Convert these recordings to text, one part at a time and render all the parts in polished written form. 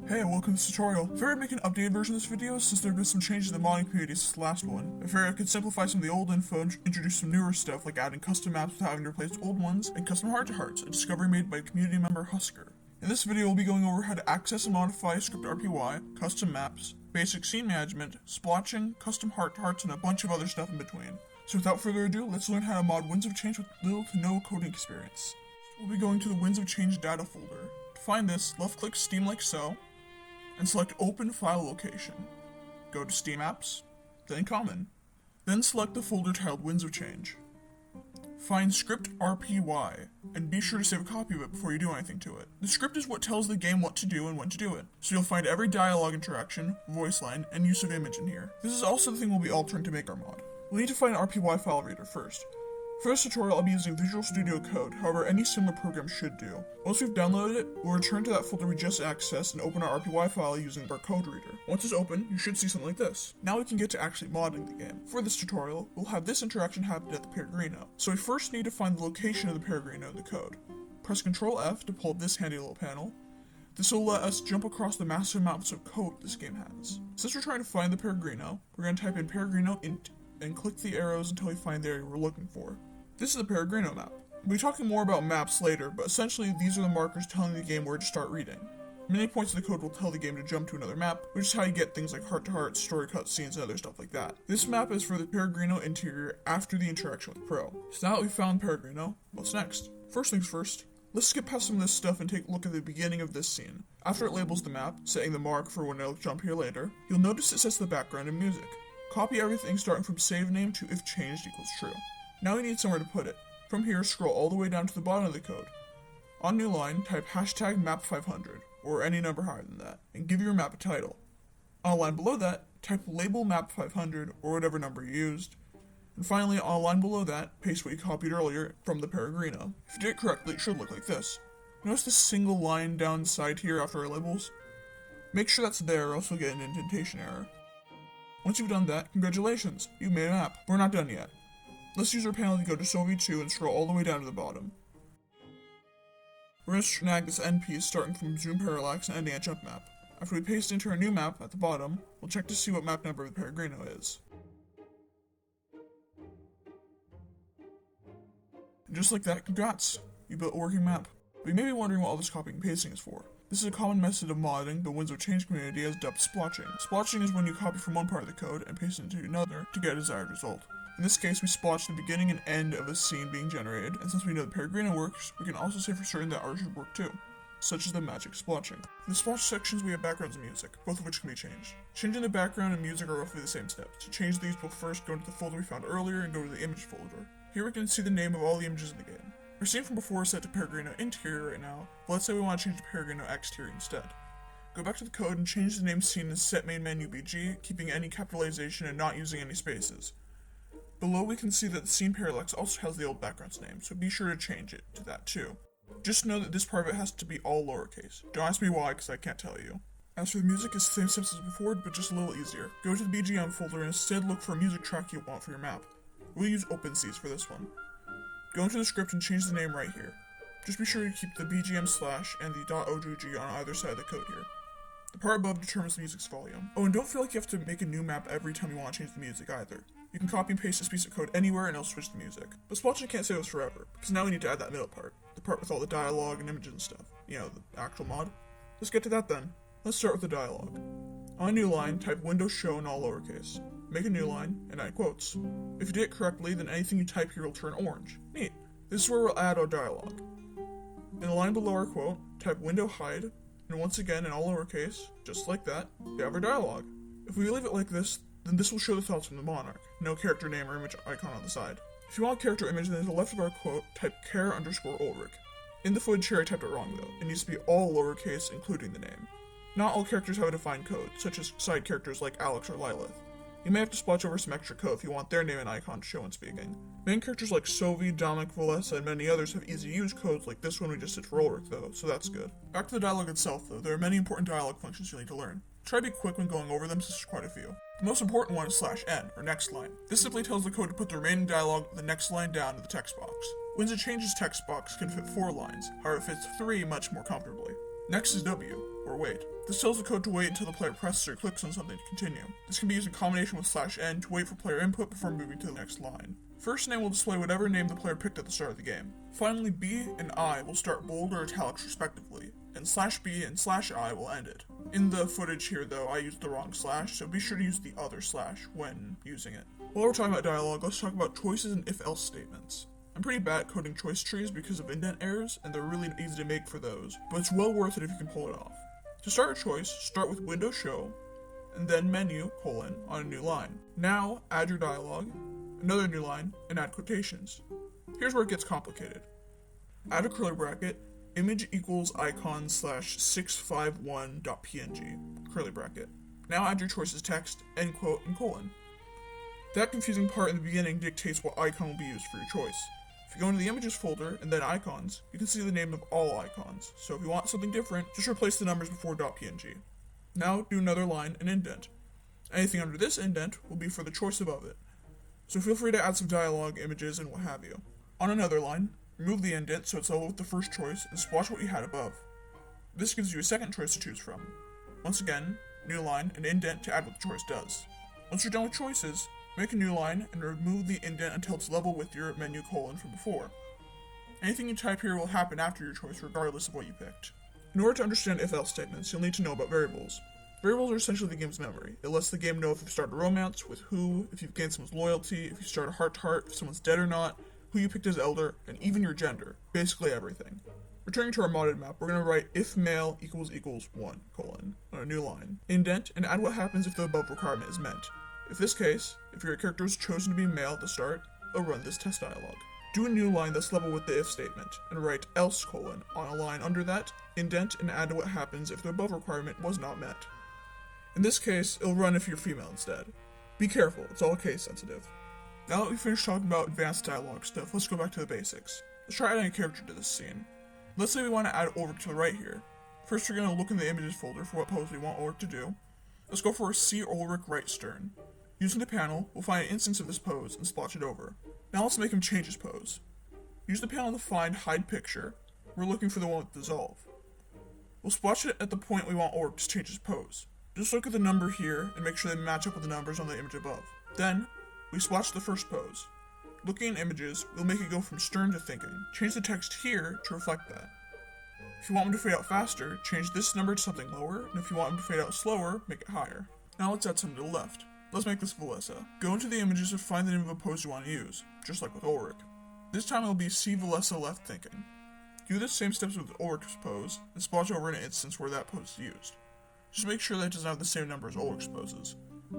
Hey, welcome to this tutorial. I figured I'd make an updated version of this video since there have been some changes in the modding community since the last one. I figured I could simplify some of the old info and introduce some newer stuff like adding custom maps without having to replace old ones, and custom heart-to-hearts, a discovery made by community member Husker. In this video, we'll be going over how to access and modify script RPY, custom maps, basic scene management, splotching, custom heart-to-hearts, and a bunch of other stuff in between. So without further ado, let's learn how to mod Winds of Change with little to no coding experience. We'll be going to the Winds of Change data folder. To find this, left-click Steam like so, and select Open File Location. Go to Steam Apps, then Common. Then select the folder titled Winds of Change. Find script RPY, and be sure to save a copy of it before you do anything to it. The script is what tells the game what to do and when to do it, so you'll find every dialogue interaction, voice line, and use of image in here. This is also the thing we'll be altering to make our mod. We'll need to find an RPY file reader first. For this tutorial, I'll be using Visual Studio Code, however any similar program should do. Once we've downloaded it, we'll return to that folder we just accessed and open our RPY file using our code reader. Once it's open, you should see something like this. Now we can get to actually modding the game. For this tutorial, we'll have this interaction happen at the Peregrino. So we first need to find the location of the Peregrino in the code. Press Ctrl F to pull up this handy little panel. This will let us jump across the massive amounts of code this game has. Since we're trying to find the Peregrino, we're going to type in Peregrino int and click the arrows until we find the area we're looking for. This is the Peregrino map. We'll be talking more about maps later, but essentially these are the markers telling the game where to start reading. Many points of the code will tell the game to jump to another map, which is how you get things like heart-to-heart, story cutscenes, and other stuff like that. This map is for the Peregrino interior after the interaction with Pro. So now that we've found Peregrino, what's next? First things first, let's skip past some of this stuff and take a look at the beginning of this scene. After it labels the map, setting the mark for when it'll jump here later, you'll notice it sets the background and music. Copy everything starting from save name to if changed equals true. Now we need somewhere to put it. From here, scroll all the way down to the bottom of the code. On new line, type hashtag map500, or any number higher than that, and give your map a title. On a line below that, type label map500, or whatever number you used. And finally, on a line below that, paste what you copied earlier from the Peregrino. If you did it correctly, it should look like this. Notice this single line down the side here after our labels? Make sure that's there, or else you'll get an indentation error. Once you've done that, congratulations, you've made a map. We're not done yet. Let's use our panel to go to SOV 2 and scroll all the way down to the bottom. We're going to snag this end piece starting from zoom parallax and ending at jump map. After we paste into our new map at the bottom, we'll check to see what map number the Peregrino is. And just like that, congrats! You built a working map. But you may be wondering what all this copying and pasting is for. This is a common method of modding the Winds of Change community has dubbed splotching. Splotching is when you copy from one part of the code and paste it into another to get a desired result. In this case, we splotch the beginning and end of a scene being generated, and since we know the Peregrino works, we can also say for certain that ours should work too, such as the magic splotching. In the splotch sections, we have backgrounds and music, both of which can be changed. Changing the background and music are roughly the same steps. To change these, we'll first go into the folder we found earlier and go to the image folder. Here we can see the name of all the images in the game. Our scene from before is set to Peregrino interior right now, but let's say we want to change to Peregrino exterior instead. Go back to the code and change the name scene to set main menu BG, keeping any capitalization and not using any spaces. Below we can see that the scene parallax also has the old background's name, so be sure to change it to that too. Just know that this part of it has to be all lowercase. Don't ask me why, because I can't tell you. As for the music, it's the same steps as before, but just a little easier. Go to the BGM folder and instead look for a music track you want for your map. We'll use OpenSeas for this one. Go into the script and change the name right here. Just be sure to keep the BGM slash and the .ogg on either side of the code here. The part above determines the music's volume. Oh, and don't feel like you have to make a new map every time you want to change the music either. You can copy and paste this piece of code anywhere and it'll switch the music. But Splotching can't save us forever, because now we need to add that middle part. The part with all the dialogue and images and stuff. You know, the actual mod. Let's get to that then. Let's start with the dialogue. On a new line, type Windows Show in all lowercase. Make a new line, and add quotes. If you did it correctly, then anything you type here will turn orange. Neat. This is where we'll add our dialogue. In the line below our quote, type Window Hide, and once again in all lowercase, just like that, we have our dialogue. If we leave it like this, then this will show the thoughts from the monarch, no character name or image icon on the side. If you want a character image, then to the left of our quote, type Care_Ulrich. In the footage here I typed it wrong though, it needs to be all lowercase including the name. Not all characters have a defined code, such as side characters like Alex or Lilith. You may have to splotch over some extra code if you want their name and icon to show when speaking. Main characters like Sovi, Dominic, Valessa, and many others have easy to use codes like this one we just did for Ulrich though, so that's good. Back to the dialogue itself though, there are many important dialogue functions you'll need to learn. Try to be quick when going over them since there's quite a few. The most important one is /n, or next line. This simply tells the code to put the remaining dialogue the next line down in the text box. Winds of Change's text box can fit 4 lines, however it fits 3 much more comfortably. Next is W, or wait. This tells the code to wait until the player presses or clicks on something to continue. This can be used in combination with /n to wait for player input before moving to the next line. First name will display whatever name the player picked at the start of the game. Finally, B and I will start bold or italics respectively, and /B and /I will end it. In the footage here though, I used the wrong slash, so be sure to use the other slash when using it. While we're talking about dialogue, let's talk about choices and if-else statements. I'm pretty bad at coding choice trees because of indent errors, and they're really easy to make for those, but it's well worth it if you can pull it off. To start a choice, start with window show, and then menu, on a new line. Now, add your dialogue, another new line, and add quotations. Here's where it gets complicated. Add a curly bracket, image equals icon /651.png, curly bracket. Now add your choice's text, end quote, and colon. That confusing part in the beginning dictates what icon will be used for your choice. If you go into the images folder and then icons, you can see the name of all icons, so if you want something different, just replace the numbers before .png. Now do another line and indent. Anything under this indent will be for the choice above it, so feel free to add some dialogue, images, and what have you. On another line, remove the indent so it's level with the first choice and splotch what you had above. This gives you a second choice to choose from. Once again, new line and indent to add what the choice does. Once you're done with choices, make a new line and remove the indent until it's level with your menu colon from before. Anything you type here will happen after your choice regardless of what you picked. In order to understand if-else statements, you'll need to know about variables. Variables are essentially the game's memory. It lets the game know if you've started a romance, with who, if you've gained someone's loyalty, if you start a heart-to-heart, if someone's dead or not, who you picked as elder, and even your gender. Basically everything. Returning to our modded map, we're going to write if male equals 1, on a new line. Indent, and add what happens if the above requirement is met. In this case, if your character is chosen to be male at the start, it'll run this test dialog. Do a new line that's level with the if statement, and write else on a line under that, indent, and add what happens if the above requirement was not met. In this case, it'll run if you're female instead. Be careful, it's all case sensitive. Now that we've finished talking about advanced dialogue stuff, let's go back to the basics. Let's try adding a character to this scene. Let's say we want to add Ulrich to the right here. First we're going to look in the images folder for what pose we want Ulrich to do. Let's go for a C Ulrich right stern. Using the panel, we'll find an instance of this pose and splotch it over. Now let's make him change his pose. Use the panel to find hide picture. We're looking for the one with dissolve. We'll splotch it at the point we want Ulrich to change his pose. Just look at the number here and make sure they match up with the numbers on the image above. Then, we splotch the first pose. Looking at images, we'll make it go from stern to thinking. Change the text here to reflect that. If you want him to fade out faster, change this number to something lower, and if you want him to fade out slower, make it higher. Now let's add something to the left. Let's make this Valessa. Go into the images and find the name of a pose you want to use, just like with Ulrich. This time it'll be C Valessa left thinking. Do the same steps with Ulrich's pose, and splotch over an instance where that pose is used. Just make sure that it doesn't have the same number as Ulrich's poses.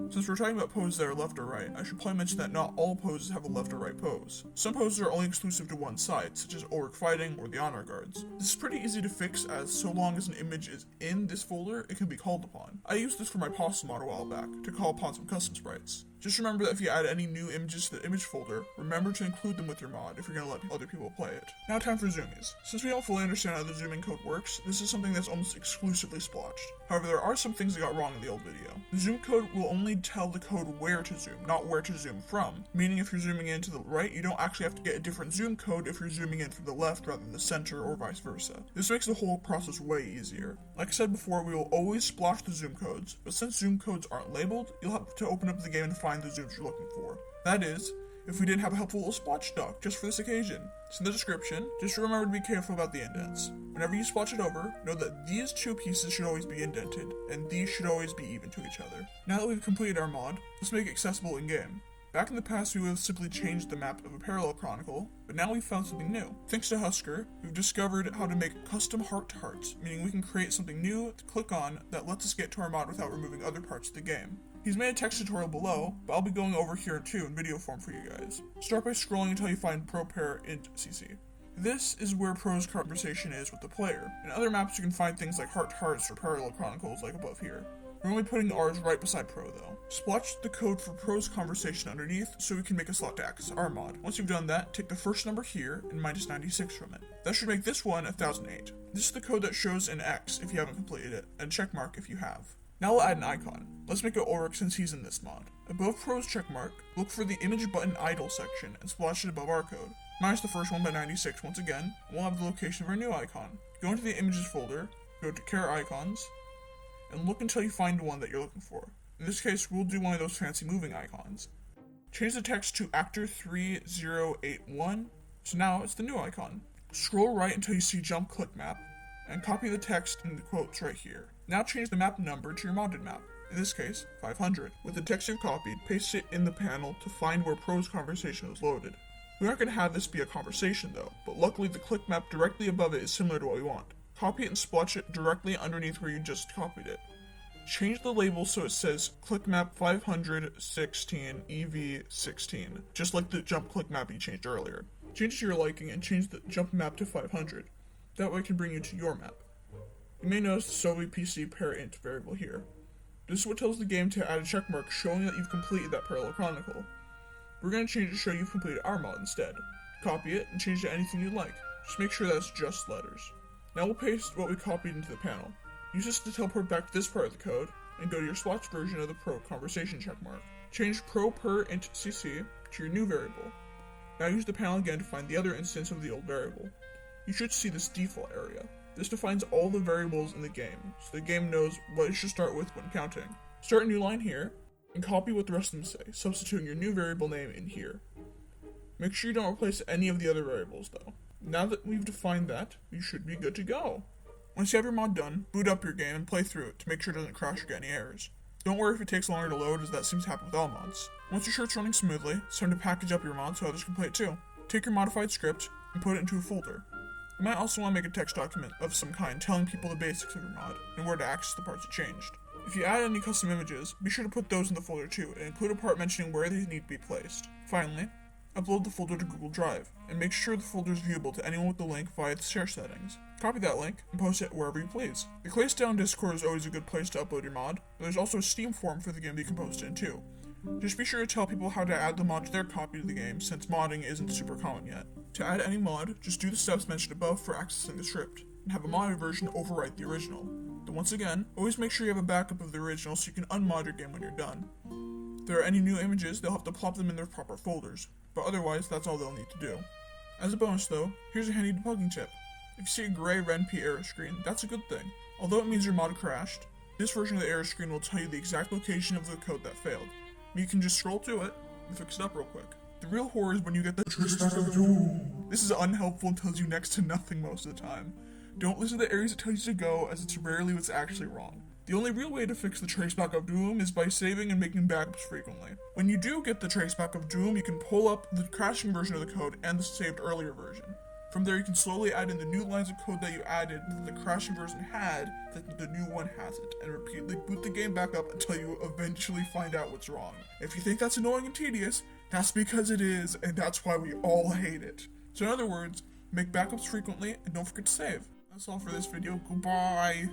Since we're talking about poses that are left or right, I should probably mention that not all poses have a left or right pose. Some poses are only exclusive to one side, such as Ulrich fighting or the honor guards. This is pretty easy to fix, as so long as an image is in this folder, it can be called upon. I used this for my pasta mod a while back, to call upon some custom sprites. Just remember that if you add any new images to the image folder, remember to include them with your mod if you're going to let other people play it. Now time for zoomies. Since we don't fully understand how the zooming code works, this is something that's almost exclusively splotched. However, there are some things that got wrong in the old video. The zoom code will only tell the code where to zoom, not where to zoom from. Meaning if you're zooming in to the right, you don't actually have to get a different zoom code if you're zooming in from the left rather than the center or vice versa. This makes the whole process way easier. Like I said before, we will always splotch the zoom codes, but since zoom codes aren't labeled, you'll have to open up the game and find the zooms you're looking for. That is, if we didn't have a helpful little splotch doc just for this occasion. It's in the description. Just remember to be careful about the indents. Whenever you splotch it over, know that these two pieces should always be indented, and these should always be even to each other. Now that we've completed our mod, let's make it accessible in-game. Back in the past, we would have simply changed the map of a parallel chronicle, but now we've found something new. Thanks to Husker, we've discovered how to make custom heart-to-hearts, meaning we can create something new to click on that lets us get to our mod without removing other parts of the game. He's made a text tutorial below, but I'll be going over here too in video form for you guys. Start by scrolling until you find Pro Pair Int CC. This is where Pro's conversation is with the player. In other maps you can find things like heart-to-hearts or parallel chronicles like above here. We're only putting ours right beside Pro though. Splotch the code for Pro's conversation underneath so we can make a slot to access our mod. Once you've done that, take the first number here and minus 96 from it. That should make this one 1008. This is the code that shows an X if you haven't completed it, and a checkmark if you have. Now we'll add an icon. Let's make it Ulrich since he's in this mod. Above Pro's checkmark, look for the image button idle section and splotch it above our code. Minus the first one by 96 once again, and we'll have the location of our new icon. Go into the images folder, go to care icons, and look until you find one that you're looking for. In this case, we'll do one of those fancy moving icons. Change the text to Actor 3081, so now it's the new icon. Scroll right until you see Jump Click Map, and copy the text in the quotes right here. Now change the map number to your modded map, in this case, 500. With the text you've copied, paste it in the panel to find where Pro's conversation was loaded. We aren't going to have this be a conversation though, but luckily the click map directly above it is similar to what we want. Copy it and splotch it directly underneath where you just copied it. Change the label so it says click map 516 EV16, just like the jump click map you changed earlier. Change it to your liking and change the jump map to 500. That way it can bring you to your map. You may notice the Soviet PC parent variable here. This is what tells the game to add a checkmark showing that you've completed that parallel chronicle. We're going to change it to show you've completed our mod instead. Copy it and change it to anything you'd like. Just make sure that's just letters. Now we'll paste what we copied into the panel. Use this to teleport back to this part of the code, and go to your Splotch version of the Pro conversation checkmark. Change Pro per int cc to your new variable. Now use the panel again to find the other instance of the old variable. You should see this default area. This defines all the variables in the game, so the game knows what it should start with when counting. Start a new line here, and copy what the rest of them say, substituting your new variable name in here. Make sure you don't replace any of the other variables though. Now that we've defined that, you should be good to go. Once you have your mod done, boot up your game and play through it to make sure it doesn't crash or get any errors. Don't worry if it takes longer to load, as that seems to happen with all mods. Once your shirt's running smoothly, it's time to package up your mod so others can play it too. Take your modified script and put it into a folder. You might also want to make a text document of some kind telling people the basics of your mod and where to access the parts you changed. If you add any custom images, be sure to put those in the folder too, and include a part mentioning where they need to be placed. Finally, upload the folder to Google Drive, and make sure the folder is viewable to anyone with the link via the share settings. Copy that link, and post it wherever you please. The Claystown Discord is always a good place to upload your mod, but there's also a Steam forum for the game that you can post it in too. Just be sure to tell people how to add the mod to their copy of the game, since modding isn't super common yet. To add any mod, just do the steps mentioned above for accessing the script, and have a modded version overwrite the original. Then once again, always make sure you have a backup of the original so you can unmod your game when you're done. If there are any new images, they'll have to plop them in their proper folders, but otherwise that's all they'll need to do. As a bonus though, here's a handy debugging tip. If you see a gray RenP error screen, that's a good thing. Although it means your mod crashed, this version of the error screen will tell you the exact location of the code that failed. You can just scroll to it and fix it up real quick. The real horror is when you get the traceback of doom. This is unhelpful and tells you next to nothing most of the time. Don't listen to the areas it tells you to go, as it's rarely what's actually wrong. The only real way to fix the traceback of doom is by saving and making backups frequently. When you do get the traceback of doom, you can pull up the crashing version of the code and the saved earlier version. From there, you can slowly add in the new lines of code that you added that the crashing version had that the new one hasn't, and repeatedly boot the game back up until you eventually find out what's wrong. If you think that's annoying and tedious, that's because it is, and that's why we all hate it. So in other words, make backups frequently and don't forget to save. That's all for this video. Goodbye.